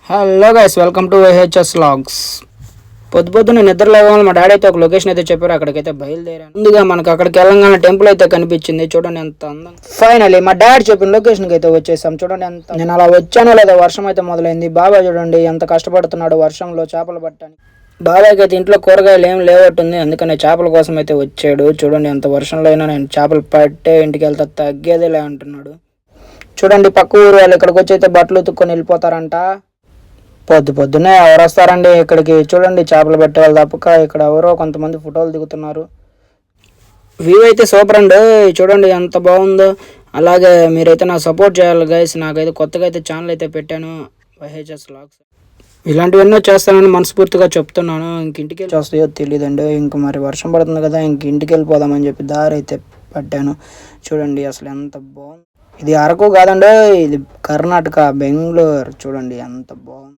Hello guys, welcome to YHS vlogs. పొద్దున నిద్ర లేవాలి మా డాడీ అయితే ఒక లొకేషన్ అయితే చెప్పారు. అక్కడికైతే బయలుదేరాను. ముందుగా మనకు అక్కడికి వెళ్ళంగానే టెంపుల్ అయితే కనిపించింది. చూడండి ఎంత అందం. ఫైనలీ మా డాడీ చెప్పిన లొకేషన్కి అయితే వచ్చేసాం. చూడండి ఎంత నేను అలా వచ్చానో లేదా వర్షం అయితే మొదలైంది. బాబాయ్ చూడండి ఎంత కష్టపడుతున్నాడు వర్షంలో చేపలు పట్టడానికి. బాబాయ్కి అయితే ఇంట్లో కూరగాయలు ఏం లేవట్టుంది, అందుకనే చేపల కోసం అయితే వచ్చాడు. చూడండి ఎంత వర్షంలో అయినా నేను చేపలు పట్టే ఇంటికి వెళ్తా తగ్గేదేలే అంటున్నాడు. చూడండి పక్క ఊరు వాళ్ళు ఇక్కడికి వచ్చి అయితే బట్టలు ఉతుక్కొని వెళ్ళిపోతారంట. పొద్దున్నే ఎవరు వస్తారండి ఇక్కడికి? చూడండి చేపలు పెట్టే వాళ్ళు తప్పక ఇక్కడ ఎవరో కొంతమంది ఫోటోలు దిగుతున్నారు. వ్యూ అయితే సూపర్ అండి, చూడండి ఎంత బాగుందో. అలాగే మీరైతే నాకు సపోర్ట్ చేయాలి గైస్. నాకైతే కొత్తగా అయితే ఛానల్ అయితే పెట్టాను, వైహెచ్ఎస్ లాగ్స్. ఇలాంటివన్నీ చేస్తానని మనస్ఫూర్తిగా చెప్తున్నాను. ఇంటికి వెళ్ళి వస్తాయో తెలియదండి. ఇంక మరి వర్షం పడుతుంది కదా, ఇంటికి వెళ్ళిపోదామని చెప్పి దారి అయితే పట్టాను. చూడండి అసలు ఎంత బాగుంది. ఇది అరకు కాదండి, ఇది కర్ణాటక, బెంగళూరు. చూడండి ఎంత బాగుంది.